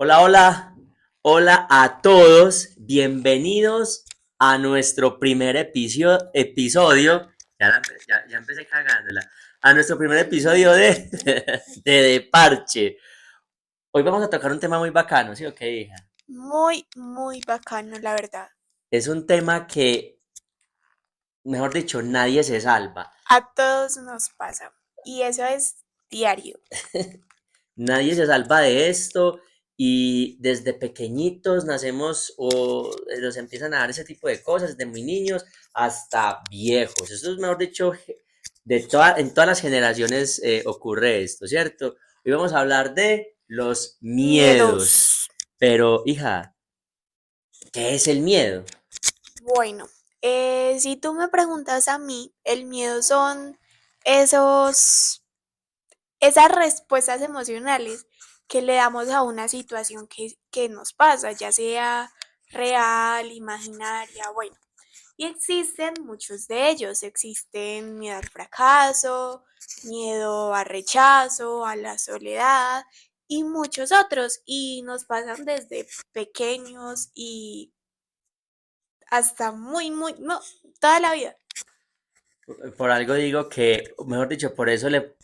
Hola, hola, hola a todos, bienvenidos a nuestro primer episodio, ya empecé cagándola, a nuestro primer episodio de Parche. Hoy vamos a tocar un tema muy bacano, ¿sí o qué, hija? Muy, muy bacano, la verdad. Es un tema que, mejor dicho, nadie se salva. A todos nos pasa. Y eso es diario. Nadie se salva de esto y desde pequeñitos nacemos o nos empiezan a dar ese tipo de cosas, desde muy niños hasta viejos. Eso es, mejor dicho, en todas las generaciones ocurre esto, ¿cierto? Hoy vamos a hablar de los miedos. Miedos. Pero, hija, ¿qué es el miedo? Bueno, si tú me preguntas a mí, el miedo son esos, esas respuestas emocionales que le damos a una situación que nos pasa, ya sea real, imaginaria, bueno. Y existen muchos de ellos. Existen miedo al fracaso, miedo al rechazo, a la soledad y muchos otros. Y nos pasan desde pequeños y hasta no, toda la vida. Por algo digo que, mejor dicho, por eso le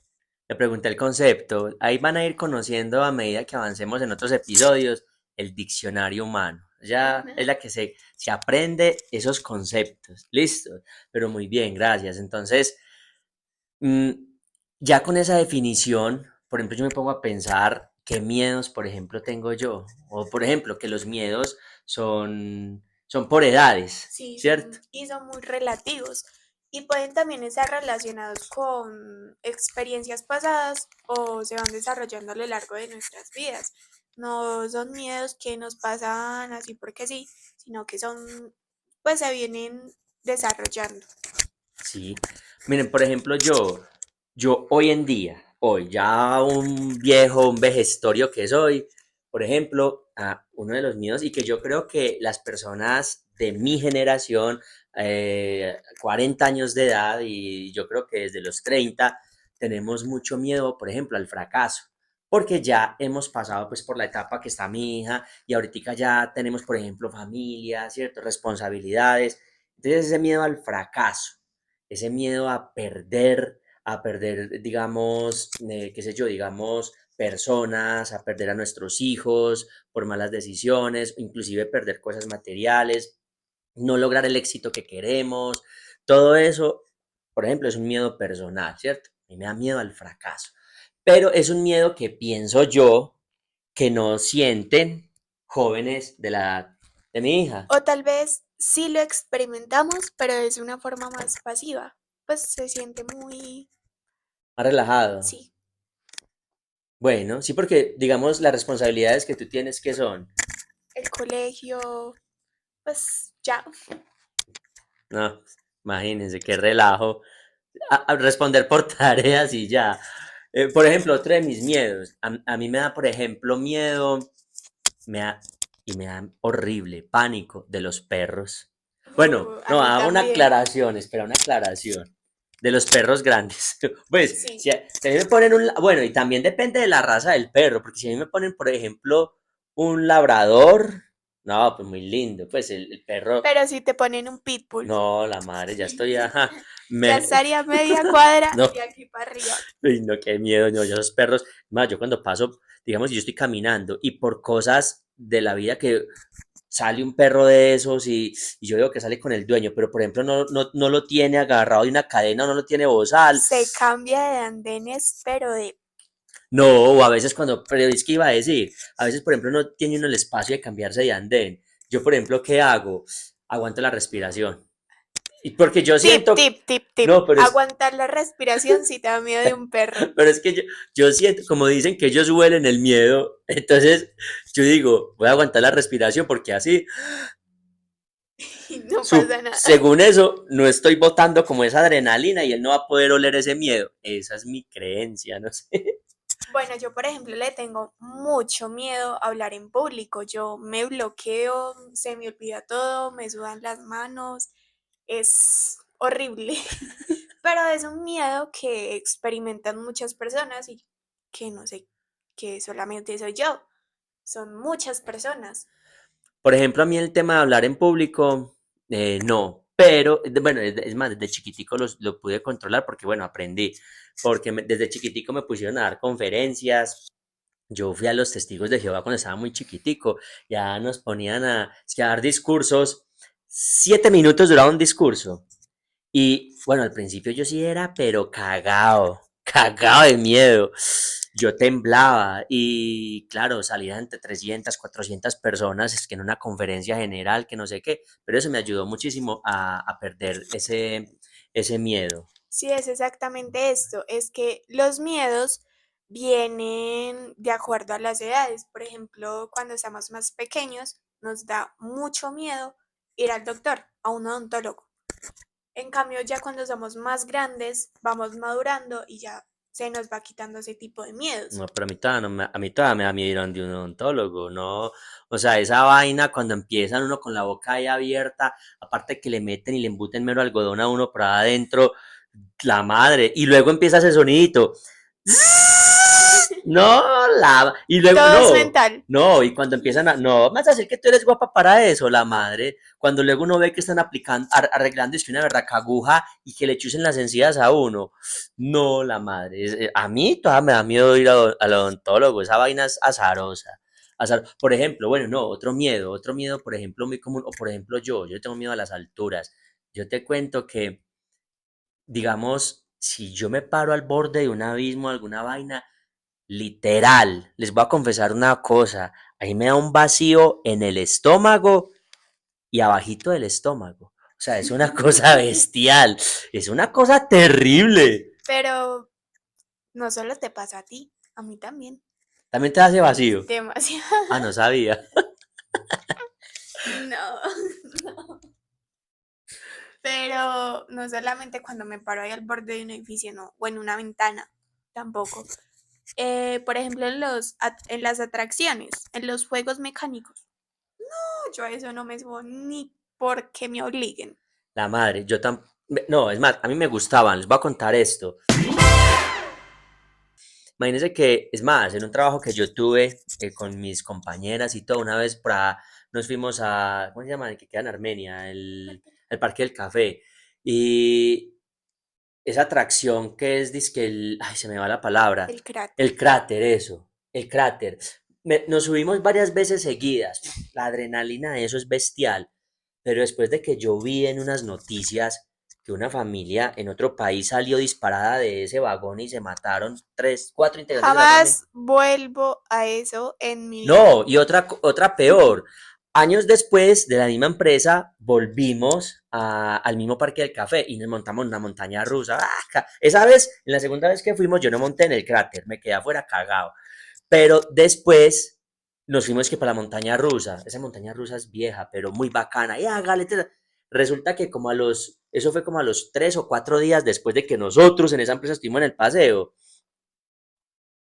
pregunté el concepto. Ahí van a ir conociendo a medida que avancemos en otros episodios el diccionario humano. Ya es la que se aprende esos conceptos. Listo. Pero muy bien, gracias. Entonces, mm, ya con esa definición, por ejemplo, yo me pongo a pensar qué miedos, por ejemplo, tengo yo. O, por ejemplo, que los miedos son por edades, Sí, ¿cierto? y son muy relativos. Y pueden también estar relacionados con experiencias pasadas o se van desarrollando a lo largo de nuestras vidas. No son miedos que nos pasan así porque sí, sino que son, pues se vienen desarrollando. Sí. Miren, por ejemplo, yo hoy en día, hoy ya un viejo, un vejestorio que soy, por ejemplo, uno de los míos y que yo creo que las personas de mi generación, 40 años de edad y yo creo que desde los 30 tenemos mucho miedo, por ejemplo, al fracaso. Porque ya hemos pasado pues por la etapa que está mi hija y ahorita ya tenemos, por ejemplo, familia, ¿cierto? Responsabilidades. Entonces ese miedo al fracaso, ese miedo a perder, digamos, qué sé yo, digamos, personas, a perder a nuestros hijos por malas decisiones, inclusive perder cosas materiales, no lograr el éxito que queremos, todo eso, por ejemplo, es un miedo personal, ¿cierto? A mí me da miedo al fracaso, pero es un miedo que pienso yo que no sienten jóvenes de la edad de mi hija, O tal vez sí lo experimentamos, pero es una forma más pasiva. Pues se siente muy, más relajado. sí, Bueno, sí, porque digamos las responsabilidades que tú tienes que son. el colegio, pues ya. No, imagínense qué relajo. A responder por tareas y ya. Por ejemplo, otro de mis miedos. A mí me da, por ejemplo, miedo, me da, y me da horrible, pánico de los perros. Bueno, A no, mí hago una también. aclaración, espera, una aclaración. De los perros grandes. Pues, Sí. si a mí me ponen un... Bueno, y también depende de la raza del perro, porque si a mí me ponen, por ejemplo, un labrador, no, pues muy lindo. Pues el perro, Pero si te ponen un pitbull, no, la madre, ya estoy, ajá, ya estaría media cuadra no, de aquí para arriba. uy, no, qué miedo, no, yo esos perros, más, yo cuando paso, digamos, yo estoy caminando y por cosas de la vida que sale un perro de esos y yo veo que sale con el dueño, pero por ejemplo no lo tiene agarrado de una cadena o no lo tiene bozal, Se cambia de andenes, pero de... no, o a veces cuando, pero es que iba a decir, a veces por ejemplo no tiene uno el espacio de cambiarse de andén, yo por ejemplo, ¿qué hago? Aguanto la respiración, y porque yo Tip, siento, tip, tip, tip. no, Aguantar la respiración si te da miedo de un perro. pero es que yo siento, como dicen que ellos huelen el miedo, entonces yo digo, voy a aguantar la respiración porque así, Y no pasa nada. según eso, no estoy botando como esa adrenalina y él no va a poder oler ese miedo. Esa es mi creencia, no sé. Bueno, yo por ejemplo le tengo mucho miedo a hablar en público. Yo me bloqueo, se me olvida todo, me sudan las manos. Es horrible. Pero es un miedo que experimentan muchas personas y que no sé, que solamente soy yo. son muchas personas. Por ejemplo, a mí el tema de hablar en público, no, pero bueno, es más, desde chiquitico lo pude controlar porque, bueno, aprendí, porque desde chiquitico me pusieron a dar conferencias. Yo fui a los Testigos de Jehová cuando estaba muy chiquitico, ya nos ponían es que a dar discursos, 7 minutos duraba un discurso. Y bueno, al principio yo sí era, pero cagado, cagado de miedo. Yo temblaba y claro, salía entre 300, 400 personas, es que en una conferencia general, que no sé qué, pero eso me ayudó muchísimo a perder ese miedo. Sí, es exactamente esto, es que los miedos vienen de acuerdo a las edades. Por ejemplo, cuando estamos más pequeños, nos da mucho miedo ir al doctor, a un odontólogo. En cambio, ya cuando somos más grandes, vamos madurando y ya se nos va quitando ese tipo de miedos. No, pero a mí todavía, a mí todavía me da miedo ir a donde un odontólogo, ¿no? O sea, esa vaina cuando empiezan uno con la boca ahí abierta, aparte que le meten y le embuten mero algodón a uno por adentro, la madre, y luego empieza ese sonidito. No, y luego, Todo es no, mental. no, y cuando empiezan no, me vas a decir que tú eres guapa para eso, la madre, cuando luego uno ve que están aplicando, arreglando, es que una verdad aguja y que le chusen las encías a uno, no, la madre, a mí todavía me da miedo ir al odontólogo, esa vaina es azarosa, por ejemplo, bueno, no, otro miedo, por ejemplo, muy común, o por ejemplo yo tengo miedo a las alturas, yo te cuento que, digamos, si yo me paro al borde de un abismo, alguna vaina, literal, les voy a confesar una cosa, ahí me da un vacío en el estómago y abajito del estómago. O sea, es una cosa bestial, es una cosa terrible. Pero no solo te pasa a ti, a mí también. También te hace vacío. Demasiado. Ah, no sabía. No. Pero no solamente cuando me paro ahí al borde de un edificio, no, o en una ventana, tampoco. Por ejemplo, en las atracciones, en los juegos mecánicos. No, yo a eso no me subo ni porque me obliguen. La madre, yo tan... No, es más, a mí me gustaban, les voy a contar esto. Imagínense que, es más, en un trabajo que yo tuve con mis compañeras y todo, una vez nos fuimos a, ¿cómo se llama? El que queda en Armenia, el Parque del Café. Y esa atracción que es, dizque ay, se me va la palabra, El cráter. el cráter, eso, el cráter. Nos subimos varias veces seguidas, la adrenalina de eso es bestial, pero después de que yo vi en unas noticias que una familia en otro país salió disparada de ese vagón y se mataron 3, 4 integrantes de la familia. Jamás vuelvo a eso en mi vida. No, y otra peor. Años después de la misma empresa, volvimos al mismo Parque del Café y nos montamos en una montaña rusa. ¡Ah! Esa vez, en la segunda vez que fuimos, yo no monté en el cráter, me quedé afuera cagado. Pero después nos fuimos que para la montaña rusa. Esa montaña rusa es vieja, pero muy bacana. Y hágale. Resulta que eso fue como a los 3 o 4 días después de que nosotros en esa empresa estuvimos en el paseo,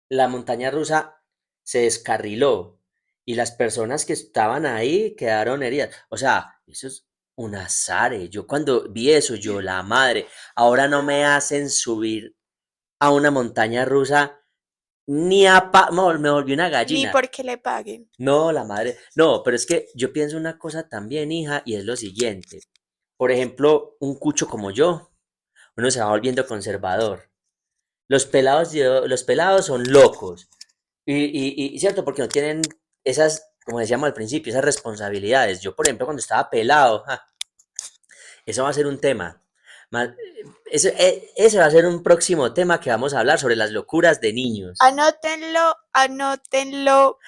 la montaña rusa se descarriló y las personas que estaban ahí quedaron heridas. O sea, eso es un azar. Yo cuando vi eso, yo, la madre, ahora no me hacen subir a una montaña rusa ni me volví una Ni gallina. porque le paguen. No, la madre. No, pero es que yo pienso una cosa también, hija, y es lo siguiente. Por ejemplo, un cucho como yo, uno se va volviendo conservador. Los pelados son locos. Y cierto, porque no tienen esas, como decíamos al principio, esas responsabilidades. Yo, por ejemplo, cuando estaba pelado, eso va a ser un tema. Ese va a ser un próximo tema que vamos a hablar sobre las locuras de niños. Anótenlo, anótenlo.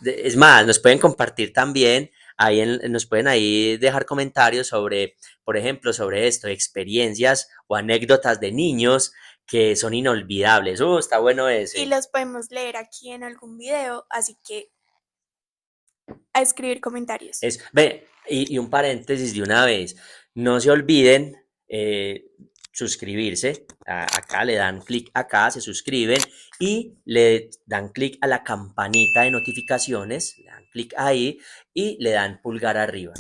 Es más, nos pueden compartir también, nos pueden ahí dejar comentarios sobre, por ejemplo, sobre esto, experiencias o anécdotas de niños que son inolvidables. Está bueno Y ese. los podemos leer aquí en algún video, así que a escribir comentarios. Ve, y un paréntesis de una vez, no se olviden suscribirse, acá le dan clic acá, se suscriben y le dan clic a la campanita de notificaciones, le dan clic ahí y le dan pulgar arriba.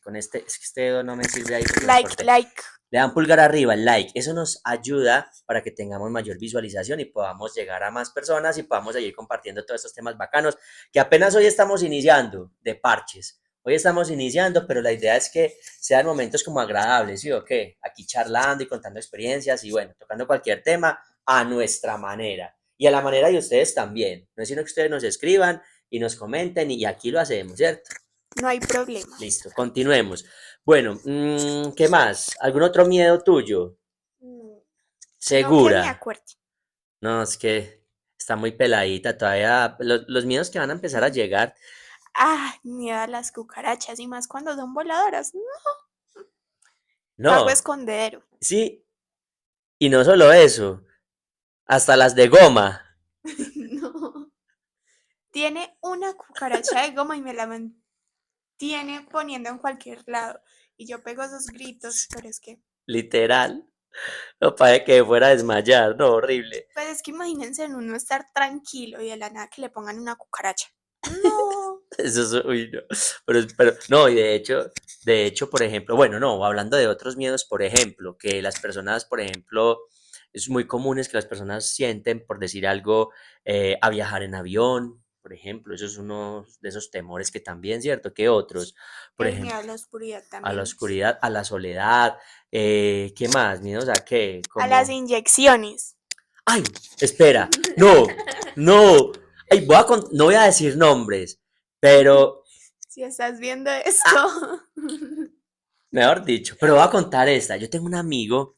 Con es que este dedo no me sirve ahí porque lo Like, corté. like. Le dan pulgar arriba, el like. Eso nos ayuda para que tengamos mayor visualización y podamos llegar a más personas y podamos seguir compartiendo todos estos temas bacanos que apenas hoy estamos iniciando de parches. Hoy estamos iniciando, pero la idea es que sean momentos como agradables, ¿sí o qué? Aquí charlando y contando experiencias y bueno, tocando cualquier tema a nuestra manera y a la manera de ustedes también. No es sino que ustedes nos escriban y nos comenten y aquí lo hacemos, ¿cierto? No hay problema. Listo, continuemos. Bueno, ¿qué más? ¿Algún otro miedo tuyo? No, no que Segura. me acuerde. No, es que está muy peladita todavía. Los miedos que van a empezar a llegar. Ah, miedo a las cucarachas y más cuando son voladoras. Lo hago No, escondedero. sí, y no solo eso, hasta las de goma. No. Tiene una cucaracha de goma y me la mantiene poniendo en cualquier lado. Y yo pego esos gritos, pero es que, Literal. No parece que fuera a desmayar, no, horrible. pues es que imagínense en uno estar tranquilo y de la nada que le pongan una cucaracha. No. Eso es, uy, no. No, y de hecho, por ejemplo, bueno, no, hablando de otros miedos, por ejemplo, que las personas, por ejemplo, es muy común es que las personas sienten, por decir algo, a viajar en avión, por ejemplo, eso es uno de esos temores que también, ¿cierto? Que otros, por El miedo ejemplo, a la oscuridad a la también. oscuridad, a la soledad, ¿qué más? ¿Miedos a qué? A las Como, inyecciones. ay, espera, no, no, ay, no voy a decir nombres, pero Si estás viendo esto. mejor dicho, pero voy a contar esta. Yo tengo un amigo,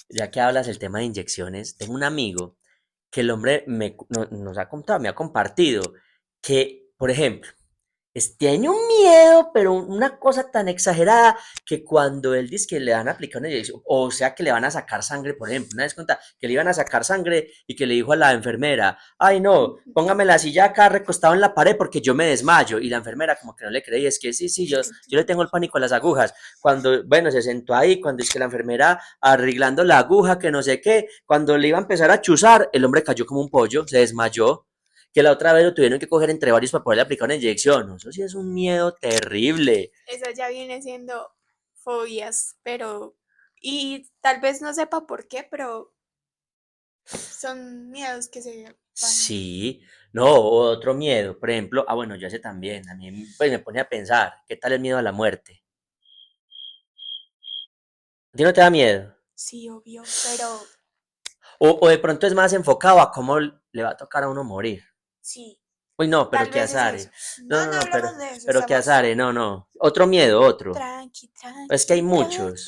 ya que hablas del tema de inyecciones, tengo un amigo que el hombre nos ha contado, me ha compartido que, por ejemplo, tiene un miedo, pero una cosa tan exagerada que cuando él dice que le van a aplicar una inyección, o sea, que le van a sacar sangre, por ejemplo, una vez cuenta que le iban a sacar sangre y que le dijo a la enfermera, ay no, póngame la silla acá recostado en la pared porque yo me desmayo. Y la enfermera como que no le creía, es que sí, sí, yo le tengo el pánico a las agujas. Cuando, bueno, se sentó ahí, cuando es que la enfermera arreglando la aguja, que no sé qué, cuando le iba a empezar a chuzar, el hombre cayó como un pollo, se desmayó que la otra vez lo tuvieron que coger entre varios para poderle aplicar una inyección. Eso sí es un miedo terrible. Eso ya viene siendo fobias, pero... Y tal vez no sepa por qué, pero son miedos que se van. Sí, no, otro miedo, por ejemplo, bueno, yo ese también, a mí pues me pone a pensar, ¿qué tal el miedo a la muerte? ¿A ti no te da miedo? Sí, obvio, pero O de pronto es más enfocado a cómo le va a tocar a uno morir. sí, Uy, no, pero tal qué vez es azare. eso. No, No, no, no no, hablamos de eso, pero qué estamos azare, no, no. Otro miedo, otro. tranqui, Es que hay tranqui, muchos.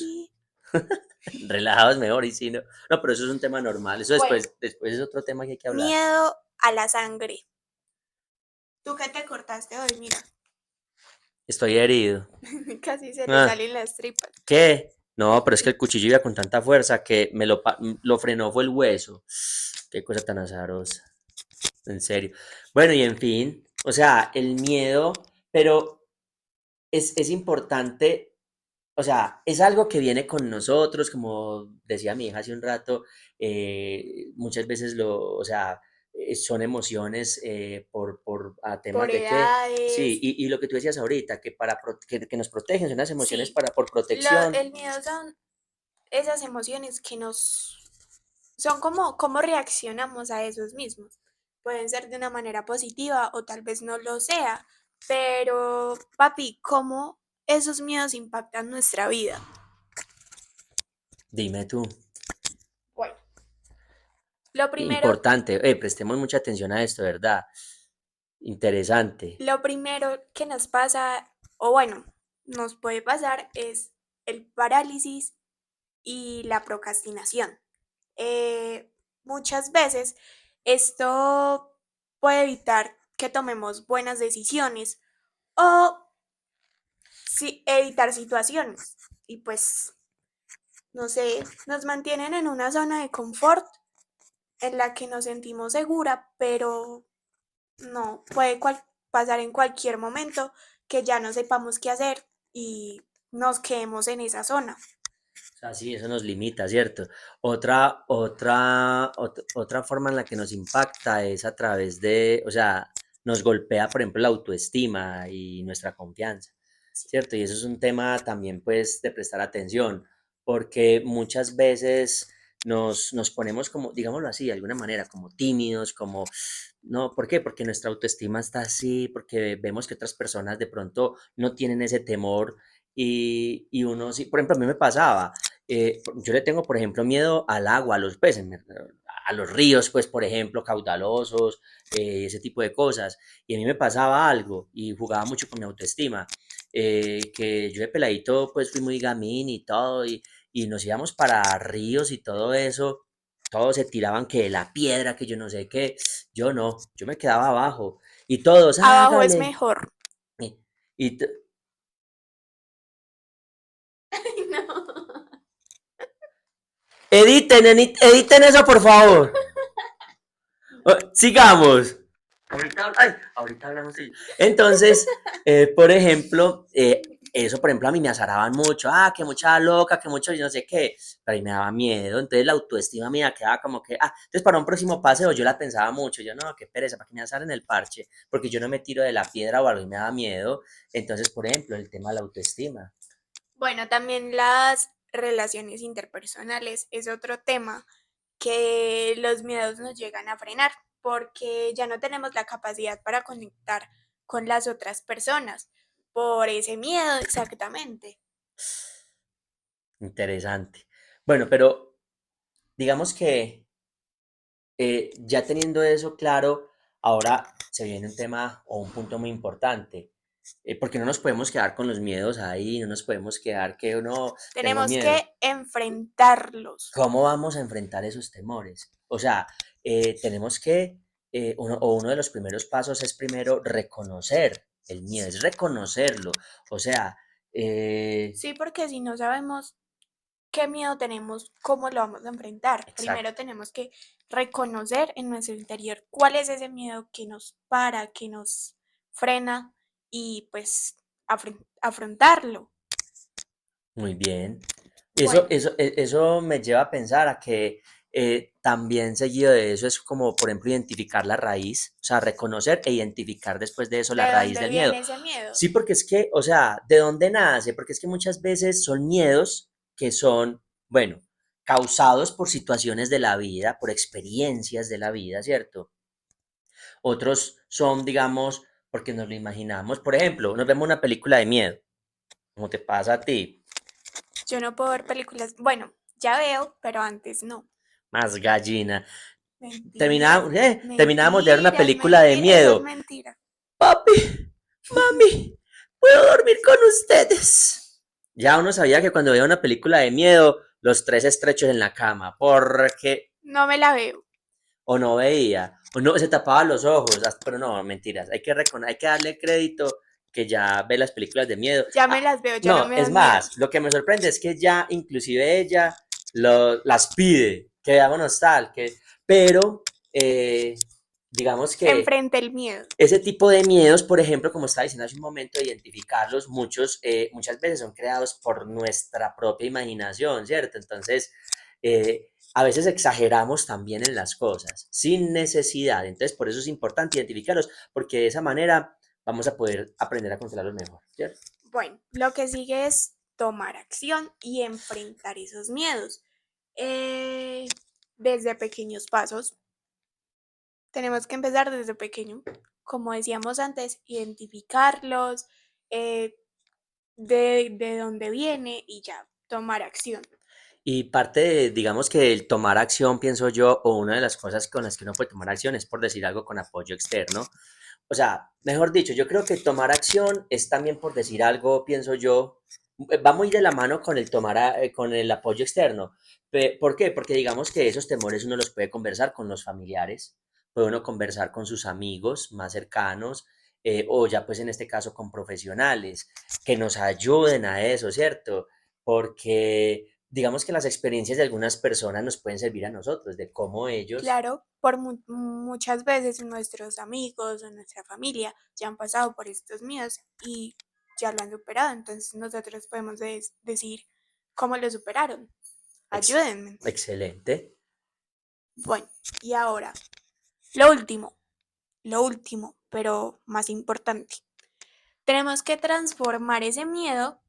tranqui. Relajados mejor y sí, no. No, pero eso es un tema normal. Eso Bueno, después es otro tema que hay que hablar. miedo a la sangre. ¿Tú qué te cortaste hoy? Mira, Estoy herido. casi se te Ah, salen las tripas. ¿qué? No, pero es que el cuchillo iba con tanta fuerza que lo frenó fue el hueso. Qué cosa tan azarosa. En serio. Bueno, y en fin, o sea, el miedo, pero es importante, o sea, es algo que viene con nosotros, como decía mi hija hace un rato, muchas veces o sea, son emociones a temas Por de que, sí, edades. y lo que tú decías ahorita, que, que nos protegen, son las emociones Sí, por protección. el miedo son esas emociones que nos... Son como cómo reaccionamos a esos mismos. Pueden ser de una manera positiva o tal vez no lo sea. Pero, papi, ¿cómo esos miedos impactan nuestra vida? Dime tú. Bueno, lo primero, Importante, prestemos mucha atención a esto, ¿verdad? Interesante. lo primero que nos pasa, o bueno, nos puede pasar es el parálisis y la procrastinación. Muchas veces esto puede evitar que tomemos buenas decisiones o evitar situaciones. Y pues, no sé, nos mantienen en una zona de confort en la que nos sentimos segura, pero no, puede pasar en cualquier momento que ya no sepamos qué hacer y nos quedemos en esa zona. O sea, sí, eso nos limita, ¿cierto? Otra forma en la que nos impacta es a través de, o sea, nos golpea, por ejemplo, la autoestima y nuestra confianza, Sí. ¿cierto? Y eso es un tema también, pues, de prestar atención, porque muchas veces nos ponemos como, digámoslo así, de alguna manera, como tímidos, como, no, ¿por qué? Porque nuestra autoestima está así, porque vemos que otras personas de pronto no tienen ese temor y uno, sí, por ejemplo, a mí me pasaba, yo le tengo, por ejemplo, miedo al agua, a los peces, a los ríos, pues, por ejemplo, caudalosos, ese tipo de cosas. Y a mí me pasaba algo y jugaba mucho con mi autoestima, que yo de peladito, pues, fui muy gamín y todo, y nos íbamos para ríos y todo eso. Todos se tiraban que de la piedra, que yo no sé qué. Yo no, yo me quedaba abajo. Y todos, Abajo es hágale. mejor. Y, y t- No. editen eso, por favor. Sigamos. Ahorita hablamos. Sí. Entonces, por ejemplo, eso, por ejemplo, a mí me azaraban mucho. Ah, que mucha loca, que mucho yo no sé qué. Pero a mí me daba miedo. Entonces, la autoestima mía quedaba como que, entonces para un próximo paseo yo la pensaba mucho. Yo, no, qué pereza, para que me azaren el parche. Porque yo no me tiro de la piedra o algo y me daba miedo. Entonces, por ejemplo, el tema de la autoestima. Bueno, también las relaciones interpersonales es otro tema que los miedos nos llegan a frenar porque ya no tenemos la capacidad para conectar con las otras personas por ese miedo exactamente. Interesante. Bueno, pero digamos que ya teniendo eso claro, ahora se viene un tema o un punto muy importante, porque no nos podemos quedar con los miedos ahí, no nos podemos quedar que uno tengo Tenemos miedo. que enfrentarlos. ¿Cómo vamos a enfrentar esos temores? O sea, tenemos que, uno de los primeros pasos es primero reconocer el miedo, es reconocerlo. O sea, Sí, porque si no sabemos qué miedo tenemos, cómo lo vamos a enfrentar, primero exacto, tenemos que reconocer en nuestro interior cuál es ese miedo que nos para, que nos frena y pues afrontarlo. muy bien. Eso, Bueno, eso, eso me lleva a pensar a que también seguido de eso es como, por ejemplo, identificar la raíz, o sea, reconocer e identificar después de eso la ¿de raíz dónde del miedo. viene ese miedo? Sí, porque es que, o sea, ¿de dónde nace? Porque es que muchas veces son miedos que son, bueno, causados por situaciones de la vida, por experiencias de la vida, ¿cierto? Otros son, digamos, porque nos lo imaginamos. Por ejemplo, nos vemos una película de miedo, como te pasa a ti, Yo no puedo ver películas, bueno, ya veo, pero antes no. más gallina. Mentiras, Terminábamos de ver una mentiras, película de mentiras, eso es miedo. mentira. Papi, mami, ¿puedo dormir con ustedes? Ya uno sabía que cuando veía una película de miedo, los tres estrechos en la cama, porque No me la veo. o no veía, o no se tapaba los ojos, pero no, mentiras, hay que darle crédito que ya ve las películas de miedo. Ya me las veo, ya no No, me es dan miedo. más, lo que me sorprende es que ya inclusive ella las pide, que veámonos tal, pero digamos que Enfrente el miedo. ese tipo de miedos, por ejemplo, como estaba diciendo hace un momento, identificarlos, muchas veces son creados por nuestra propia imaginación, ¿cierto? Entonces, a veces exageramos también en las cosas, sin necesidad. Entonces, por eso es importante identificarlos, porque de esa manera vamos a poder aprender a controlarlos mejor, ¿cierto? Bueno, lo que sigue es tomar acción y enfrentar esos miedos. Eh, desde pequeños pasos. Tenemos que empezar desde pequeño. Como decíamos antes, identificarlos, eh, de dónde viene y ya, tomar acción. Y parte de, digamos que el tomar acción, pienso yo, o una de las cosas con las que uno puede tomar acción es por decir algo con apoyo externo. O sea, mejor dicho, yo creo que tomar acción es también por decir algo, pienso yo, va muy de la mano con con el apoyo externo. ¿Por qué? Porque digamos que esos temores uno los puede conversar con los familiares, puede uno conversar con sus amigos más cercanos, o ya pues en este caso con profesionales que nos ayuden a eso, ¿cierto? Porque digamos que las experiencias de algunas personas nos pueden servir a nosotros, de cómo ellos. Claro, por muchas veces nuestros amigos o nuestra familia ya han pasado por estos miedos y ya lo han superado. Entonces nosotros podemos decir cómo lo superaron. Ex- Ayúdenme. Excelente. Bueno, y ahora, lo último, lo último. pero más importante. Tenemos que transformar ese miedo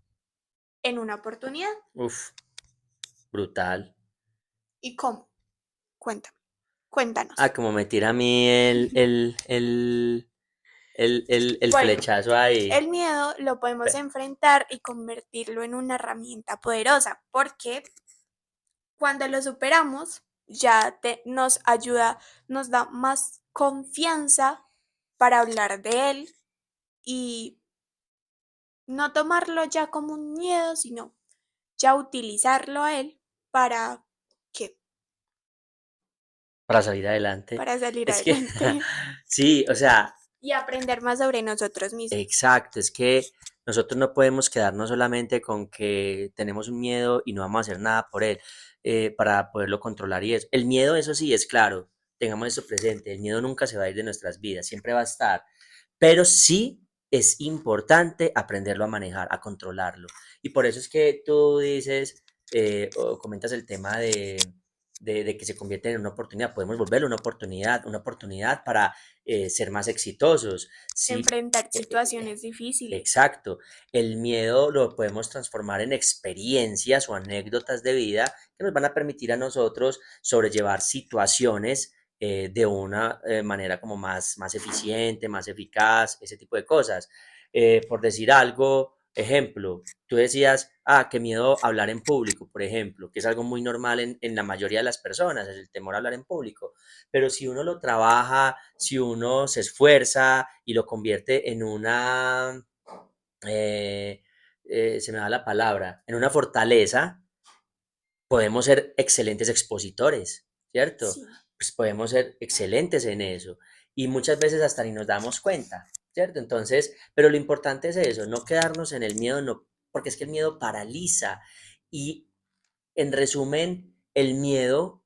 en una oportunidad. Uf, brutal. ¿Y cómo? Cuéntame, cuéntanos. Como me tira a mí el Bueno, flechazo ahí. el miedo lo podemos Pe- enfrentar y convertirlo en una herramienta poderosa, porque cuando lo superamos, nos ayuda, nos da más confianza para hablar de él y no tomarlo ya como un miedo, sino ya utilizarlo a él para ¿qué? Para salir adelante. Para salir Es que, adelante sí, o sea, y aprender más sobre nosotros mismos. exacto, es que nosotros no podemos quedarnos solamente con que tenemos un miedo y no vamos a hacer nada por él, para poderlo controlar y eso. El miedo, eso sí, es claro, tengamos eso presente, el miedo nunca se va a ir de nuestras vidas, siempre va a estar, pero sí es importante aprenderlo a manejar, a controlarlo. Y por eso es que tú dices, o comentas el tema de que se convierte en una oportunidad, podemos volverlo una oportunidad para ser más exitosos. Sí, Enfrentar situaciones difíciles. exacto. El miedo lo podemos transformar en experiencias o anécdotas de vida que nos van a permitir a nosotros sobrellevar situaciones de una manera como más eficiente, más eficaz, ese tipo de cosas. Por decir algo, ejemplo, tú decías, qué miedo hablar en público, por ejemplo, que es algo muy normal en la mayoría de las personas, es el temor a hablar en público. Pero si uno lo trabaja, si uno se esfuerza y lo convierte en una, eh, se me da la palabra, en una fortaleza, podemos ser excelentes expositores, ¿cierto? Sí, Pues podemos ser excelentes en eso y muchas veces hasta ni nos damos cuenta, ¿cierto? Entonces, pero lo importante es eso, no quedarnos en el miedo, no, porque es que el miedo paraliza y en resumen, el miedo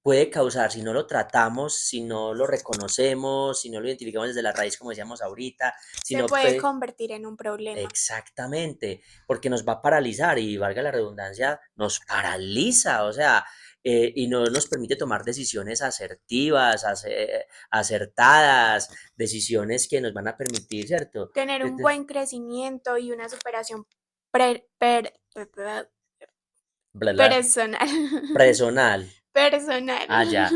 puede causar, si no lo tratamos, si no lo reconocemos, si no lo identificamos desde la raíz, como decíamos ahorita, si se no puede puede, convertir en un problema. exactamente, porque nos va a paralizar y valga la redundancia, nos paraliza, o sea, y no nos permite tomar decisiones asertivas, acertadas, decisiones que nos van a permitir, ¿cierto? Tener un buen crecimiento y una superación pre- per- per- Bla, bla, personal. personal. Personal. Ya,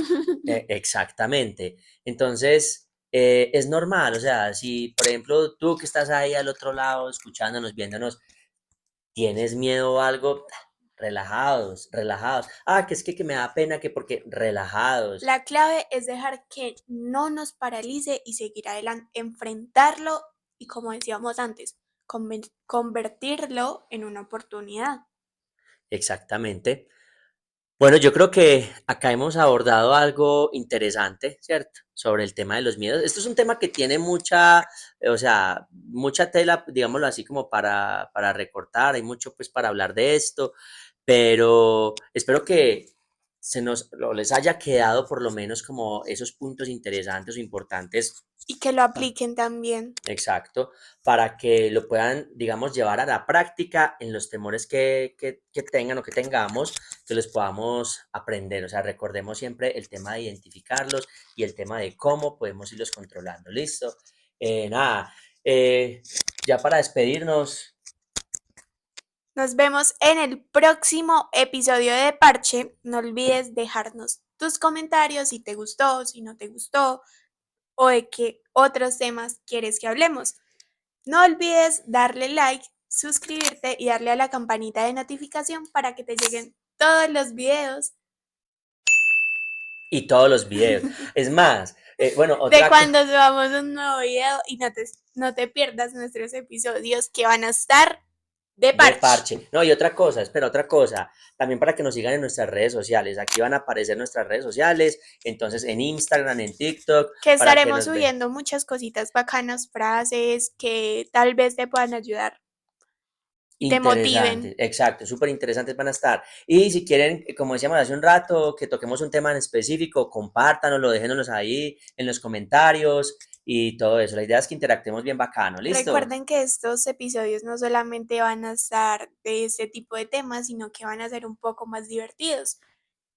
exactamente. Entonces, es normal, o sea, si por ejemplo tú que estás ahí al otro lado, escuchándonos, viéndonos, tienes miedo o algo, relajados, relajados. Que es que me da pena que porque relajados. La clave es dejar que no nos paralice y seguir adelante, enfrentarlo y, como decíamos antes, convertirlo en una oportunidad. Exactamente. Bueno, yo creo que acá hemos abordado algo interesante, ¿cierto? Sobre el tema de los miedos. Esto es un tema que tiene mucha, o sea, mucha tela, digámoslo así, como para recortar, hay mucho pues para hablar de esto, pero espero que o les haya quedado por lo menos como esos puntos interesantes o importantes. Y que lo apliquen también. Exacto, para que lo puedan, digamos, llevar a la práctica en los temores que tengan o que tengamos, que los podamos aprender. O sea, recordemos siempre el tema de identificarlos y el tema de cómo podemos irlos controlando. ¿Listo? Nada, eh, ya para despedirnos, Nos vemos en el próximo episodio de Parche. No olvides dejarnos tus comentarios si te gustó, si no te gustó o de qué otros temas quieres que hablemos. No olvides darle like, suscribirte y darle a la campanita de notificación para que te lleguen todos los videos y todos los videos. Es más, bueno, de otra cosa. cuando subamos un nuevo video y no te pierdas nuestros episodios que van a estar de De parche. parche. No, y otra cosa, espera, otra cosa. También para que nos sigan en nuestras redes sociales. Aquí van a aparecer nuestras redes sociales. Entonces, en Instagram, en TikTok, Que para que estaremos nos vean. subiendo muchas cositas bacanas, frases que tal vez te puedan ayudar y te motiven. Interesantes, exacto, súper interesantes van a estar. Y si quieren, como decíamos hace un rato, que toquemos un tema en específico, compártanoslo, déjenoslos ahí en los comentarios y todo eso. La idea es que interactuemos bien bacano, ¿listo? Recuerden que estos episodios no solamente van a estar de este tipo de temas, sino que van a ser un poco más divertidos.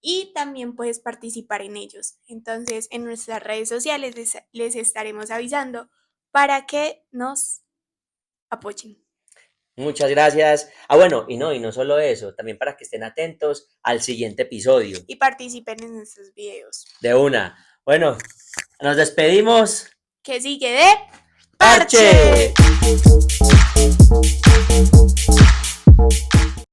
y también puedes participar en ellos. Entonces, en nuestras redes sociales les estaremos avisando para que nos apoyen Muchas gracias. Ah, bueno, y no solo eso, también para que estén atentos al siguiente episodio. y participen en nuestros videos. De una. Bueno, nos despedimos. Que sigue de ¡Parche! parche.